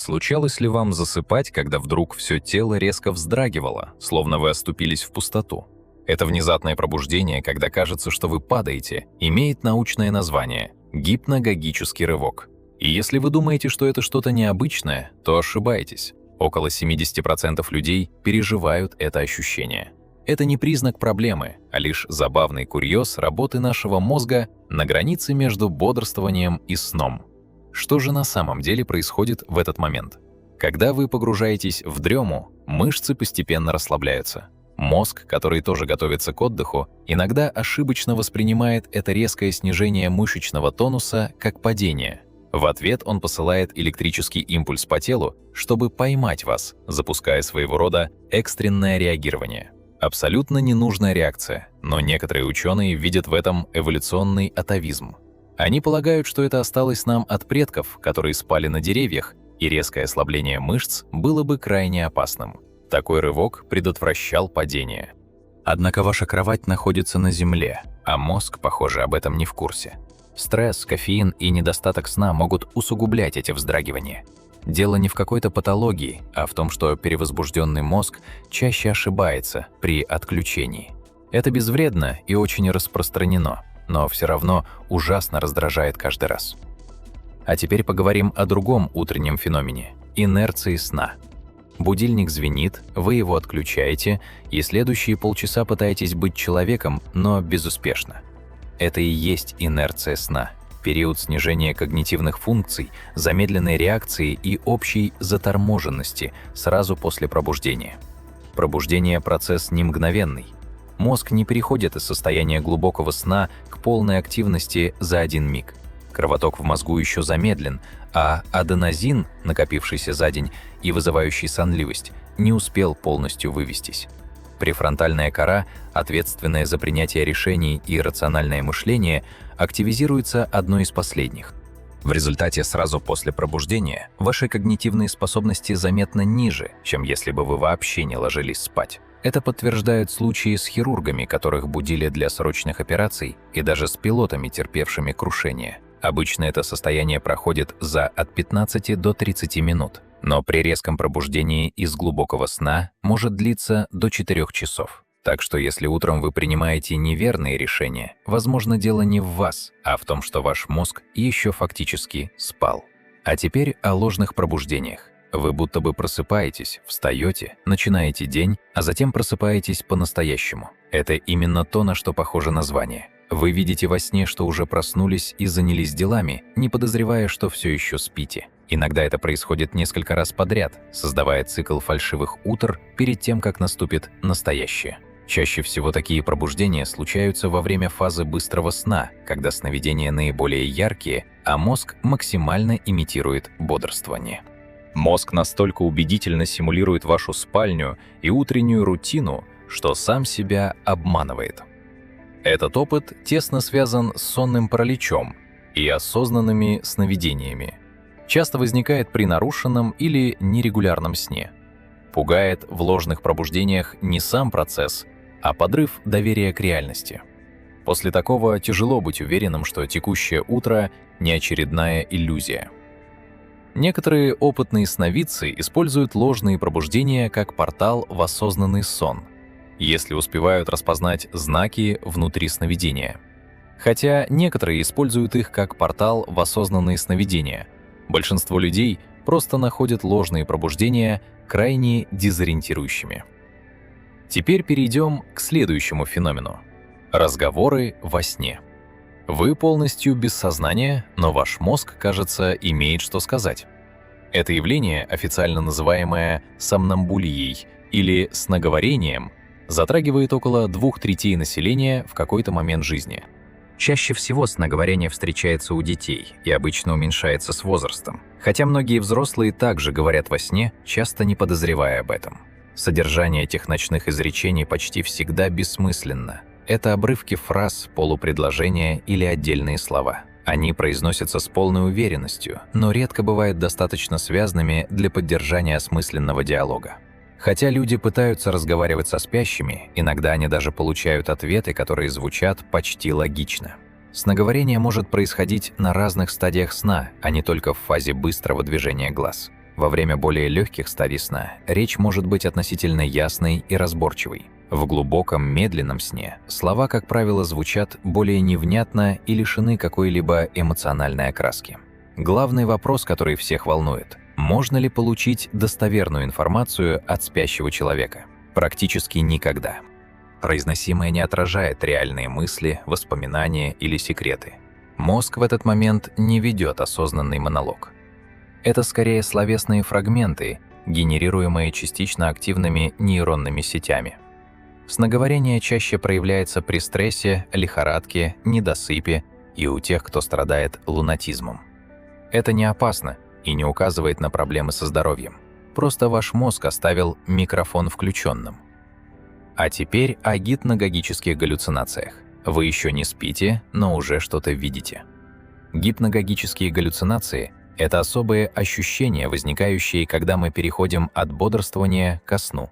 Случалось ли вам засыпать, когда вдруг все тело резко вздрагивало, словно вы оступились в пустоту? Это внезапное пробуждение, когда кажется, что вы падаете, имеет научное название – гипногогический рывок. И если вы думаете, что это что-то необычное, то ошибаетесь. Около 70% людей переживают это ощущение. Это не признак проблемы, а лишь забавный курьез работы нашего мозга на границе между бодрствованием и сном. Что же на самом деле происходит в этот момент? Когда вы погружаетесь в дрему, мышцы постепенно расслабляются. Мозг, который тоже готовится к отдыху, иногда ошибочно воспринимает это резкое снижение мышечного тонуса как падение. В ответ он посылает электрический импульс по телу, чтобы поймать вас, запуская своего рода экстренное реагирование. Абсолютно ненужная реакция, но некоторые ученые видят в этом эволюционный атовизм. Они полагают, что это осталось нам от предков, которые спали на деревьях, и резкое ослабление мышц было бы крайне опасным. Такой рывок предотвращал падение. Однако ваша кровать находится на земле, а мозг, похоже, об этом не в курсе. Стресс, кофеин и недостаток сна могут усугублять эти вздрагивания. Дело не в какой-то патологии, а в том, что перевозбужденный мозг чаще ошибается при отключении. Это безвредно и очень распространено, но все равно ужасно раздражает каждый раз. А теперь поговорим о другом утреннем феномене – инерции сна. Будильник звенит, вы его отключаете, и следующие полчаса пытаетесь быть человеком, но безуспешно. Это и есть инерция сна – период снижения когнитивных функций, замедленной реакции и общей заторможенности сразу после пробуждения. Пробуждение – процесс не мгновенный. Мозг не переходит из состояния глубокого сна к полной активности за один миг. Кровоток в мозгу еще замедлен, а аденозин, накопившийся за день и вызывающий сонливость, не успел полностью вывестись. Префронтальная кора, ответственная за принятие решений и рациональное мышление, активизируется одной из последних. В результате сразу после пробуждения ваши когнитивные способности заметно ниже, чем если бы вы вообще не ложились спать. Это подтверждают случаи с хирургами, которых будили для срочных операций, и даже с пилотами, терпевшими крушение. Обычно это состояние проходит за от 15 до 30 минут, но при резком пробуждении из глубокого сна может длиться до 4 часов. Так что если утром вы принимаете неверные решения, возможно, дело не в вас, а в том, что ваш мозг еще фактически спал. А теперь о ложных пробуждениях. Вы будто бы просыпаетесь, встаете, начинаете день, а затем просыпаетесь по-настоящему. Это именно то, на что похоже название. Вы видите во сне, что уже проснулись и занялись делами, не подозревая, что все еще спите. Иногда это происходит несколько раз подряд, создавая цикл фальшивых утр перед тем, как наступит настоящее. Чаще всего такие пробуждения случаются во время фазы быстрого сна, когда сновидения наиболее яркие, а мозг максимально имитирует бодрствование. Мозг настолько убедительно симулирует вашу спальню и утреннюю рутину, что сам себя обманывает. Этот опыт тесно связан с сонным параличом и осознанными сновидениями. Часто возникает при нарушенном или нерегулярном сне. Пугает в ложных пробуждениях не сам процесс, а подрыв доверия к реальности. После такого тяжело быть уверенным, что текущее утро не очередная иллюзия. Некоторые опытные сновидцы используют ложные пробуждения как портал в осознанный сон, если успевают распознать знаки внутри сновидения. Хотя некоторые используют их как портал в осознанные сновидения. Большинство людей просто находят ложные пробуждения крайне дезориентирующими. Теперь перейдем к следующему феномену – разговоры во сне. Вы полностью без сознания, но ваш мозг, кажется, имеет что сказать. Это явление, официально называемое сомнамбулией или сноговорением, затрагивает около 2/3 населения в какой-то момент жизни. Чаще всего сноговорение встречается у детей и обычно уменьшается с возрастом, хотя многие взрослые также говорят во сне, часто не подозревая об этом. Содержание этих ночных изречений почти всегда бессмысленно. Это обрывки фраз, полупредложения или отдельные слова. Они произносятся с полной уверенностью, но редко бывают достаточно связанными для поддержания осмысленного диалога. Хотя люди пытаются разговаривать со спящими, иногда они даже получают ответы, которые звучат почти логично. Сноговорение может происходить на разных стадиях сна, а не только в фазе быстрого движения глаз. Во время более легких стадий сна речь может быть относительно ясной и разборчивой. В глубоком, медленном сне слова, как правило, звучат более невнятно и лишены какой-либо эмоциональной окраски. Главный вопрос, который всех волнует – можно ли получить достоверную информацию от спящего человека? Практически никогда. Произносимое не отражает реальные мысли, воспоминания или секреты. Мозг в этот момент не ведет осознанный монолог. Это скорее словесные фрагменты, генерируемые частично активными нейронными сетями. Сноговорение чаще проявляется при стрессе, лихорадке, недосыпе и у тех, кто страдает лунатизмом. Это не опасно и не указывает на проблемы со здоровьем. Просто ваш мозг оставил микрофон включенным. А теперь о гипногогических галлюцинациях. Вы еще не спите, но уже что-то видите. Гипногогические галлюцинации – это особые ощущения, возникающие, когда мы переходим от бодрствования ко сну.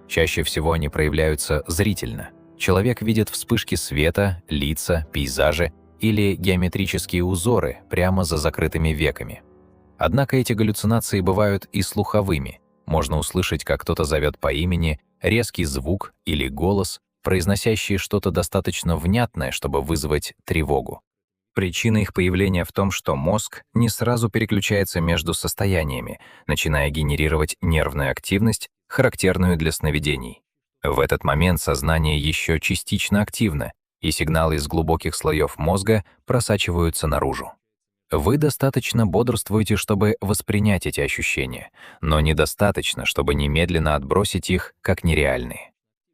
Чаще всего они проявляются зрительно. Человек видит вспышки света, лица, пейзажи или геометрические узоры прямо за закрытыми веками. Однако эти галлюцинации бывают и слуховыми. Можно услышать, как кто-то зовет по имени, резкий звук или голос, произносящий что-то достаточно внятное, чтобы вызвать тревогу. Причина их появления в том, что мозг не сразу переключается между состояниями, начиная генерировать нервную активность, характерную для сновидений. В этот момент сознание еще частично активно, и сигналы из глубоких слоев мозга просачиваются наружу. Вы достаточно бодрствуете, чтобы воспринять эти ощущения, но недостаточно, чтобы немедленно отбросить их как нереальные.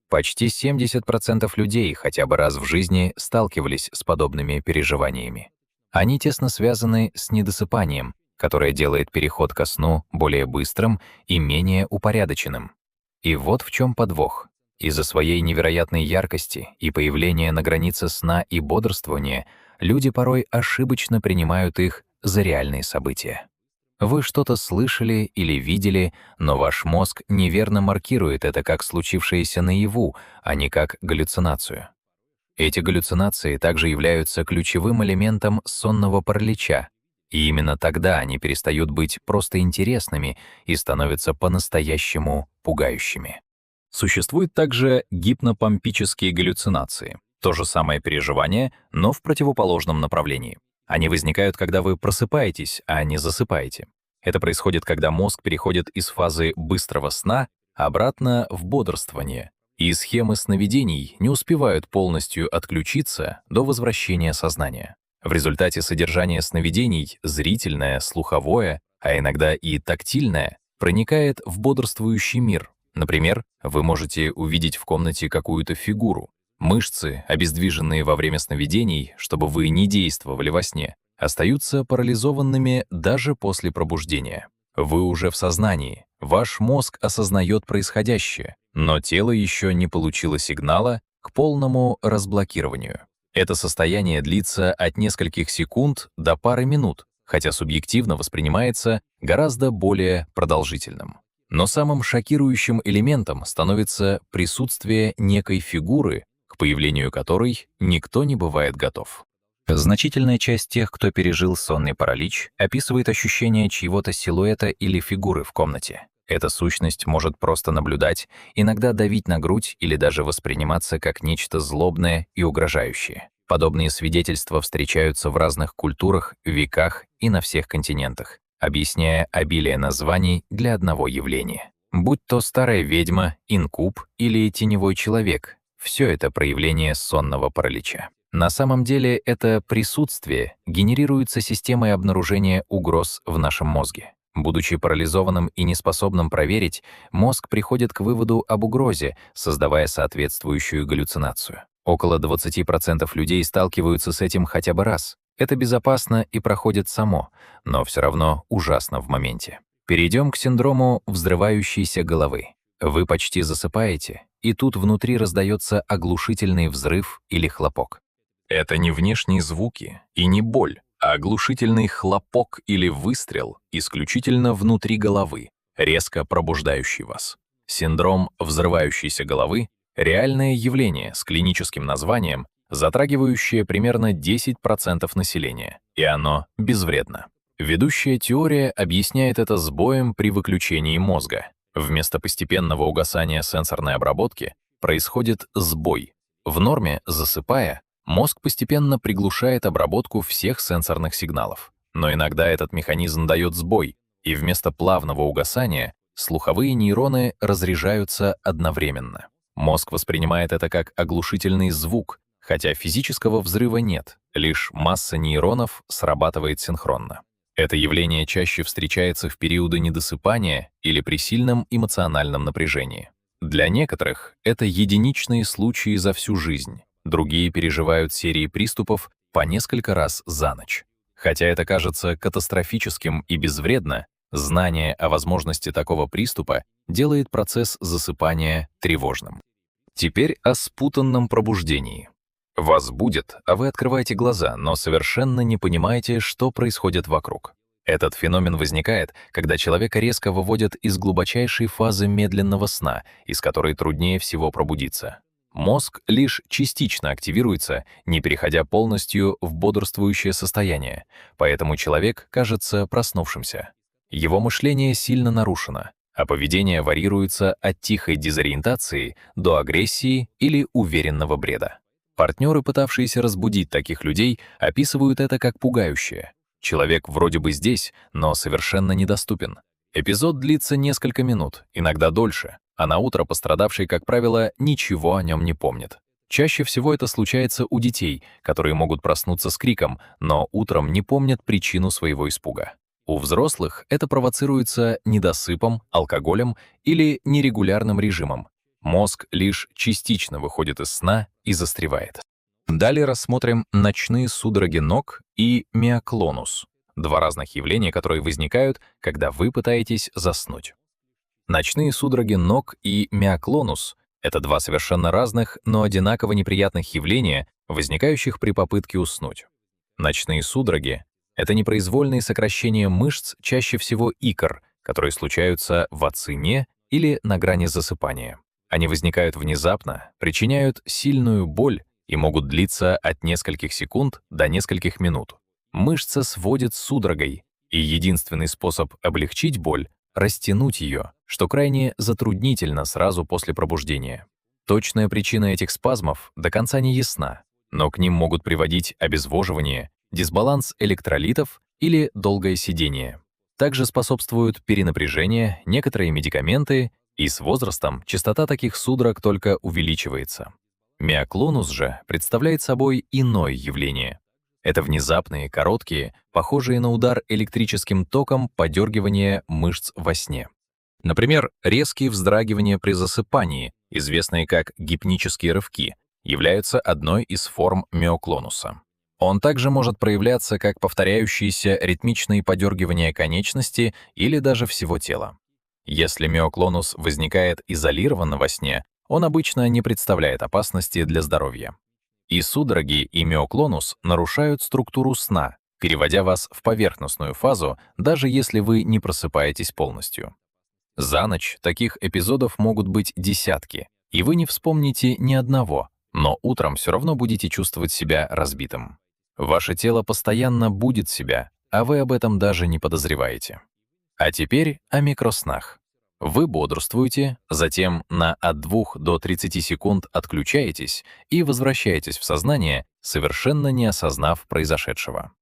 Почти 70% людей хотя бы раз в жизни сталкивались с подобными переживаниями. Они тесно связаны с недосыпанием, которое делает переход ко сну более быстрым и менее упорядоченным. И вот в чем подвох. Из-за своей невероятной яркости и появления на границе сна и бодрствования люди порой ошибочно принимают их за реальные события. Вы что-то слышали или видели, но ваш мозг неверно маркирует это как случившееся наяву, а не как галлюцинацию. Эти галлюцинации также являются ключевым элементом сонного паралича, и именно тогда они перестают быть просто интересными и становятся по-настоящему пугающими. Существуют также гипнопомпические галлюцинации. То же самое переживание, но в противоположном направлении. Они возникают, когда вы просыпаетесь, а не засыпаете. Это происходит, когда мозг переходит из фазы быстрого сна обратно в бодрствование, и схемы сновидений не успевают полностью отключиться до возвращения сознания. В результате содержание сновидений, зрительное, слуховое, а иногда и тактильное, проникает в бодрствующий мир. Например, вы можете увидеть в комнате какую-то фигуру. Мышцы, обездвиженные во время сновидений, чтобы вы не действовали во сне, остаются парализованными даже после пробуждения. Вы уже в сознании, ваш мозг осознает происходящее, но тело еще не получило сигнала к полному разблокированию. Это состояние длится от нескольких секунд до пары минут, хотя субъективно воспринимается гораздо более продолжительным. Но самым шокирующим элементом становится присутствие некой фигуры, к появлению которой никто не бывает готов. Значительная часть тех, кто пережил сонный паралич, описывает ощущение чьего-то силуэта или фигуры в комнате. Эта сущность может просто наблюдать, иногда давить на грудь или даже восприниматься как нечто злобное и угрожающее. Подобные свидетельства встречаются в разных культурах, веках и на всех континентах, объясняя обилие названий для одного явления. Будь то старая ведьма, инкуб или теневой человек, все это проявление сонного паралича. На самом деле это присутствие генерируется системой обнаружения угроз в нашем мозге. Будучи парализованным и неспособным проверить, мозг приходит к выводу об угрозе, создавая соответствующую галлюцинацию. Около 20% людей сталкиваются с этим хотя бы раз. Это безопасно и проходит само, но все равно ужасно в моменте. Перейдем к синдрому взрывающейся головы. Вы почти засыпаете, и тут внутри раздается оглушительный взрыв или хлопок. Это не внешние звуки и не боль, а оглушительный хлопок или выстрел исключительно внутри головы, резко пробуждающий вас. Синдром взрывающейся головы — реальное явление с клиническим названием, затрагивающее примерно 10% населения, и оно безвредно. Ведущая теория объясняет это сбоем при выключении мозга. Вместо постепенного угасания сенсорной обработки происходит сбой. В норме, засыпая, мозг постепенно приглушает обработку всех сенсорных сигналов. Но иногда этот механизм дает сбой, и вместо плавного угасания слуховые нейроны разряжаются одновременно. Мозг воспринимает это как оглушительный звук, хотя физического взрыва нет, лишь масса нейронов срабатывает синхронно. Это явление чаще встречается в периоды недосыпания или при сильном эмоциональном напряжении. Для некоторых это единичные случаи за всю жизнь, другие переживают серии приступов по несколько раз за ночь. Хотя это кажется катастрофическим и безвредно, знание о возможности такого приступа делает процесс засыпания тревожным. Теперь о спутанном пробуждении. Вас будет, а вы открываете глаза, но совершенно не понимаете, что происходит вокруг. Этот феномен возникает, когда человека резко выводят из глубочайшей фазы медленного сна, из которой труднее всего пробудиться. Мозг лишь частично активируется, не переходя полностью в бодрствующее состояние, поэтому человек кажется проснувшимся. Его мышление сильно нарушено, а поведение варьируется от тихой дезориентации до агрессии или уверенного бреда. Партнеры, пытавшиеся разбудить таких людей, описывают это как пугающее. Человек вроде бы здесь, но совершенно недоступен. Эпизод длится несколько минут, иногда дольше, а на утро пострадавший, как правило, ничего о нем не помнит. Чаще всего это случается у детей, которые могут проснуться с криком, но утром не помнят причину своего испуга. У взрослых это провоцируется недосыпом, алкоголем или нерегулярным режимом. Мозг лишь частично выходит из сна и застревает. Далее рассмотрим ночные судороги ног и миоклонус. Два разных явления, которые возникают, когда вы пытаетесь заснуть. Ночные судороги ног и миоклонус — это два совершенно разных, но одинаково неприятных явления, возникающих при попытке уснуть. Ночные судороги — это непроизвольные сокращения мышц, чаще всего икр, которые случаются в ацинье или на грани засыпания. Они возникают внезапно, причиняют сильную боль и могут длиться от нескольких секунд до нескольких минут. Мышца сводит судорогой, и единственный способ облегчить боль — растянуть ее, что крайне затруднительно сразу после пробуждения. Точная причина этих спазмов до конца не ясна, но к ним могут приводить обезвоживание, дисбаланс электролитов или долгое сидение. Также способствуют перенапряжение, некоторые медикаменты, и с возрастом частота таких судорог только увеличивается. Миоклонус же представляет собой иное явление. Это внезапные, короткие, похожие на удар электрическим током подергивания мышц во сне. Например, резкие вздрагивания при засыпании, известные как гипнические рывки, являются одной из форм миоклонуса. Он также может проявляться как повторяющиеся ритмичные подергивания конечности или даже всего тела. Если миоклонус возникает изолированно во сне, он обычно не представляет опасности для здоровья. И судороги, и миоклонус нарушают структуру сна, переводя вас в поверхностную фазу, даже если вы не просыпаетесь полностью. За ночь таких эпизодов могут быть десятки, и вы не вспомните ни одного, но утром все равно будете чувствовать себя разбитым. Ваше тело постоянно будит себя, а вы об этом даже не подозреваете. А теперь о микроснах. Вы бодрствуете, затем от 2 до 30 секунд отключаетесь и возвращаетесь в сознание, совершенно не осознав произошедшего.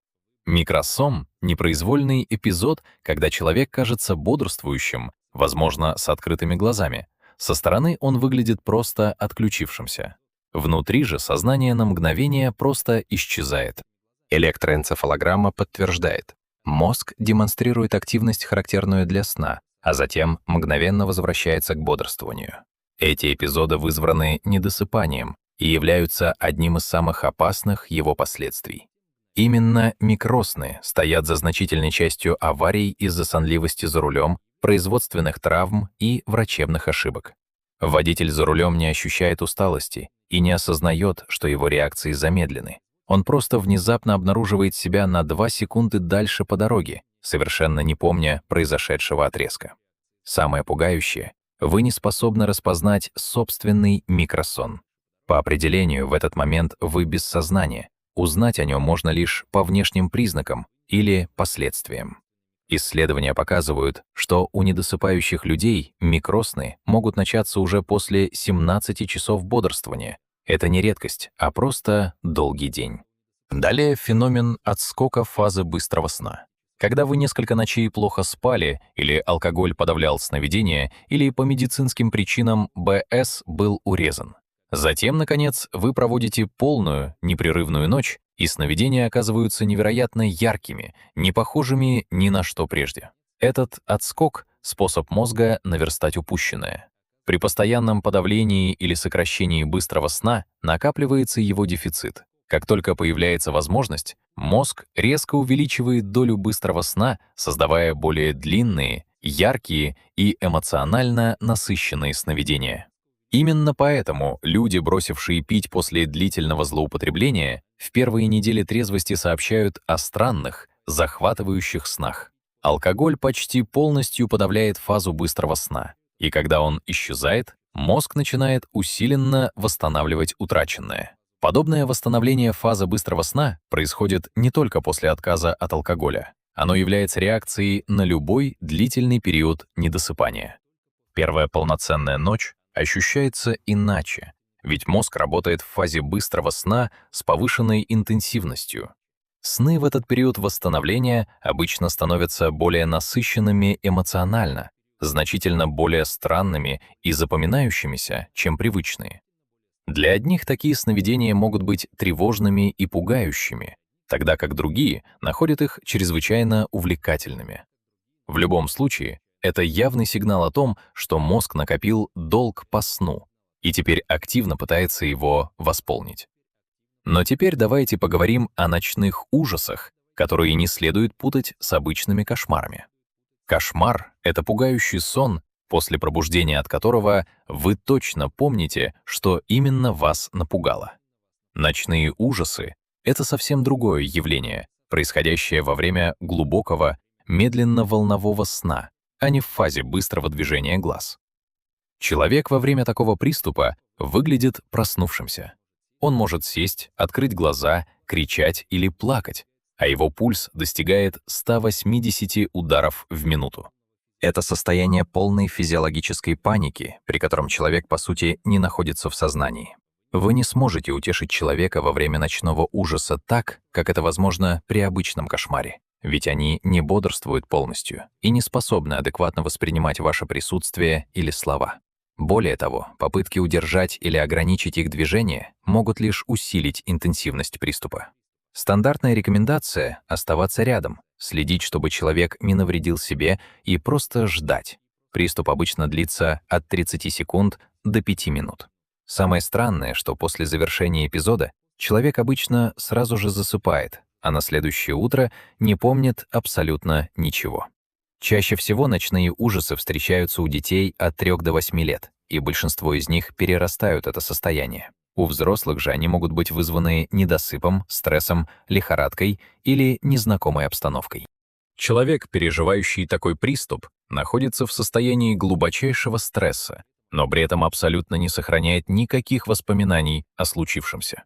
Микросон — непроизвольный эпизод, когда человек кажется бодрствующим, возможно, с открытыми глазами. Со стороны он выглядит просто отключившимся. Внутри же сознание на мгновение просто исчезает. Электроэнцефалограмма подтверждает. Мозг демонстрирует активность, характерную для сна, а затем мгновенно возвращается к бодрствованию. Эти эпизоды вызваны недосыпанием и являются одним из самых опасных его последствий. Именно микросны стоят за значительной частью аварий из-за сонливости за рулем, производственных травм и врачебных ошибок. Водитель за рулем не ощущает усталости и не осознает, что его реакции замедлены. Он просто внезапно обнаруживает себя на 2 секунды дальше по дороге, совершенно не помня произошедшего отрезка. Самое пугающее — вы не способны распознать собственный микросон. По определению, в этот момент вы без сознания. Узнать о нем можно лишь по внешним признакам, или последствиям. Исследования показывают, что у недосыпающих людей микросны могут начаться уже после 17 часов бодрствования. Это не редкость, а просто долгий день. Далее феномен отскока фазы быстрого сна. Когда вы несколько ночей плохо спали, или алкоголь подавлял сновидения, или по медицинским причинам БС был урезан. Затем, наконец, вы проводите полную, непрерывную ночь, и сновидения оказываются невероятно яркими, не похожими ни на что прежде. Этот отскок — способ мозга наверстать упущенное. При постоянном подавлении или сокращении быстрого сна накапливается его дефицит. Как только появляется возможность, мозг резко увеличивает долю быстрого сна, создавая более длинные, яркие и эмоционально насыщенные сновидения. Именно поэтому люди, бросившие пить после длительного злоупотребления, в первые недели трезвости сообщают о странных, захватывающих снах. Алкоголь почти полностью подавляет фазу быстрого сна, и когда он исчезает, мозг начинает усиленно восстанавливать утраченное. Подобное восстановление фазы быстрого сна происходит не только после отказа от алкоголя. Оно является реакцией на любой длительный период недосыпания. Первая полноценная ночь ощущается иначе, ведь мозг работает в фазе быстрого сна с повышенной интенсивностью. Сны в этот период восстановления обычно становятся более насыщенными эмоционально, значительно более странными и запоминающимися, чем привычные. Для одних такие сновидения могут быть тревожными и пугающими, тогда как другие находят их чрезвычайно увлекательными. В любом случае, это явный сигнал о том, что мозг накопил долг по сну и теперь активно пытается его восполнить. Но теперь давайте поговорим о ночных ужасах, которые не следует путать с обычными кошмарами. Кошмар — это пугающий сон, после пробуждения от которого вы точно помните, что именно вас напугало. Ночные ужасы — это совсем другое явление, происходящее во время глубокого, медленно-волнового сна, а не в фазе быстрого движения глаз. Человек во время такого приступа выглядит проснувшимся. Он может сесть, открыть глаза, кричать или плакать, а его пульс достигает 180 ударов в минуту. Это состояние полной физиологической паники, при котором человек, по сути, не находится в сознании. Вы не сможете утешить человека во время ночного ужаса так, как это возможно при обычном кошмаре, ведь они не бодрствуют полностью и не способны адекватно воспринимать ваше присутствие или слова. Более того, попытки удержать или ограничить их движение могут лишь усилить интенсивность приступа. Стандартная рекомендация — оставаться рядом, следить, чтобы человек не навредил себе, и просто ждать. Приступ обычно длится от 30 секунд до 5 минут. Самое странное, что после завершения эпизода человек обычно сразу же засыпает, а на следующее утро не помнит абсолютно ничего. Чаще всего ночные ужасы встречаются у детей от 3 до 8 лет, и большинство из них перерастают это состояние. У взрослых же они могут быть вызваны недосыпом, стрессом, лихорадкой или незнакомой обстановкой. Человек, переживающий такой приступ, находится в состоянии глубочайшего стресса, но при этом абсолютно не сохраняет никаких воспоминаний о случившемся.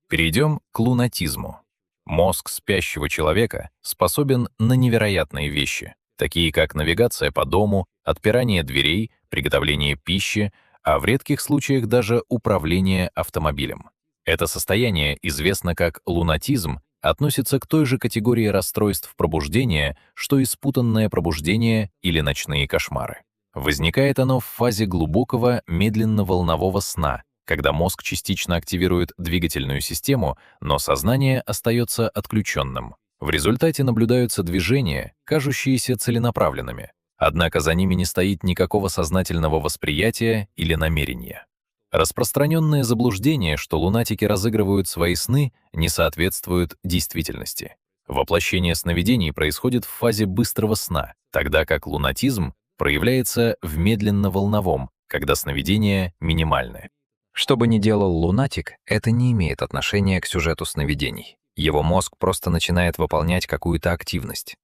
Перейдем к лунатизму. Мозг спящего человека способен на невероятные вещи, такие как навигация по дому, отпирание дверей, приготовление пищи, а в редких случаях даже управление автомобилем. Это состояние известно как лунатизм, относится к той же категории расстройств пробуждения, что и спутанное пробуждение или ночные кошмары. Возникает оно в фазе глубокого медленно-волнового сна, когда мозг частично активирует двигательную систему, но сознание остается отключенным. В результате наблюдаются движения, кажущиеся целенаправленными, однако за ними не стоит никакого сознательного восприятия или намерения. Распространенное заблуждение, что лунатики разыгрывают свои сны, не соответствует действительности. Воплощение сновидений происходит в фазе быстрого сна, тогда как лунатизм проявляется в медленно-волновом, когда сновидения минимальны. Что бы ни делал лунатик, это не имеет отношения к сюжету сновидений. Его мозг просто начинает выполнять какую-то активность.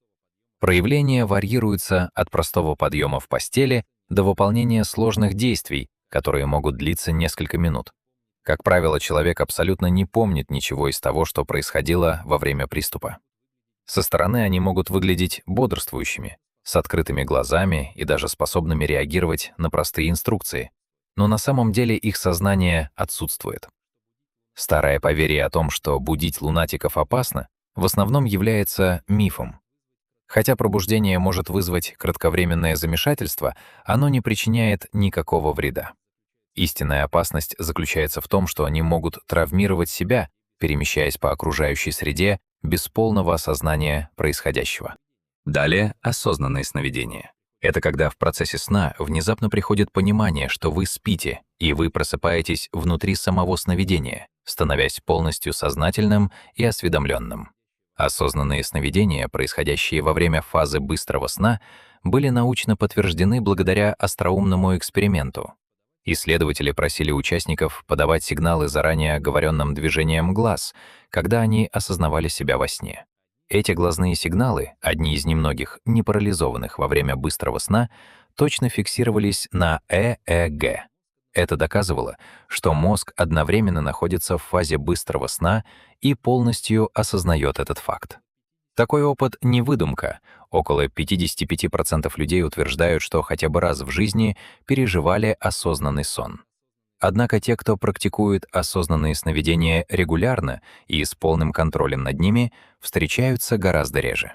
Проявления варьируются от простого подъема в постели до выполнения сложных действий, которые могут длиться несколько минут. Как правило, человек абсолютно не помнит ничего из того, что происходило во время приступа. Со стороны они могут выглядеть бодрствующими, с открытыми глазами и даже способными реагировать на простые инструкции, но на самом деле их сознание отсутствует. Старое поверье о том, что будить лунатиков опасно, в основном является мифом. Хотя пробуждение может вызвать кратковременное замешательство, оно не причиняет никакого вреда. Истинная опасность заключается в том, что они могут травмировать себя, перемещаясь по окружающей среде без полного осознания происходящего. Далее осознанные сновидения. Это когда в процессе сна внезапно приходит понимание, что вы спите, и вы просыпаетесь внутри самого сновидения, становясь полностью сознательным и осведомленным. Осознанные сновидения, происходящие во время фазы быстрого сна, были научно подтверждены благодаря остроумному эксперименту. Исследователи просили участников подавать сигналы заранее оговоренным движением глаз, когда они осознавали себя во сне. Эти глазные сигналы, одни из немногих не парализованных во время быстрого сна, точно фиксировались на ЭЭГ. Это доказывало, что мозг одновременно находится в фазе быстрого сна и полностью осознает этот факт. Такой опыт не выдумка. Около 55% людей утверждают, что хотя бы раз в жизни переживали осознанный сон. Однако те, кто практикует осознанные сновидения регулярно и с полным контролем над ними, встречаются гораздо реже.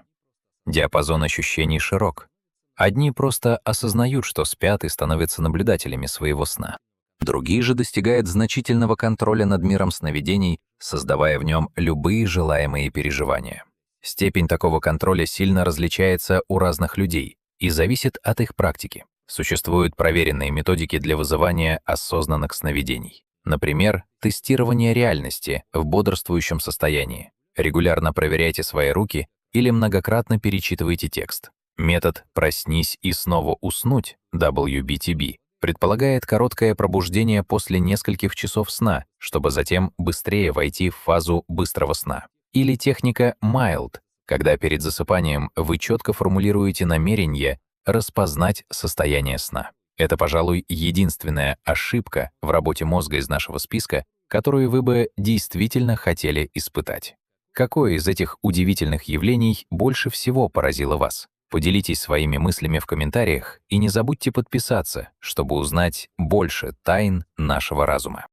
Диапазон ощущений широк. Одни просто осознают, что спят и становятся наблюдателями своего сна. Другие же достигают значительного контроля над миром сновидений, создавая в нем любые желаемые переживания. Степень такого контроля сильно различается у разных людей и зависит от их практики. Существуют проверенные методики для вызывания осознанных сновидений. Например, тестирование реальности в бодрствующем состоянии. Регулярно проверяйте свои руки или многократно перечитывайте текст. Метод «проснись и снова уснуть» WBTB предполагает короткое пробуждение после нескольких часов сна, чтобы затем быстрее войти в фазу быстрого сна. Или техника MILD, когда перед засыпанием вы четко формулируете намерение распознать состояние сна. Это, пожалуй, единственная ошибка в работе мозга из нашего списка, которую вы бы действительно хотели испытать. Какое из этих удивительных явлений больше всего поразило вас? Поделитесь своими мыслями в комментариях и не забудьте подписаться, чтобы узнать больше тайн нашего разума.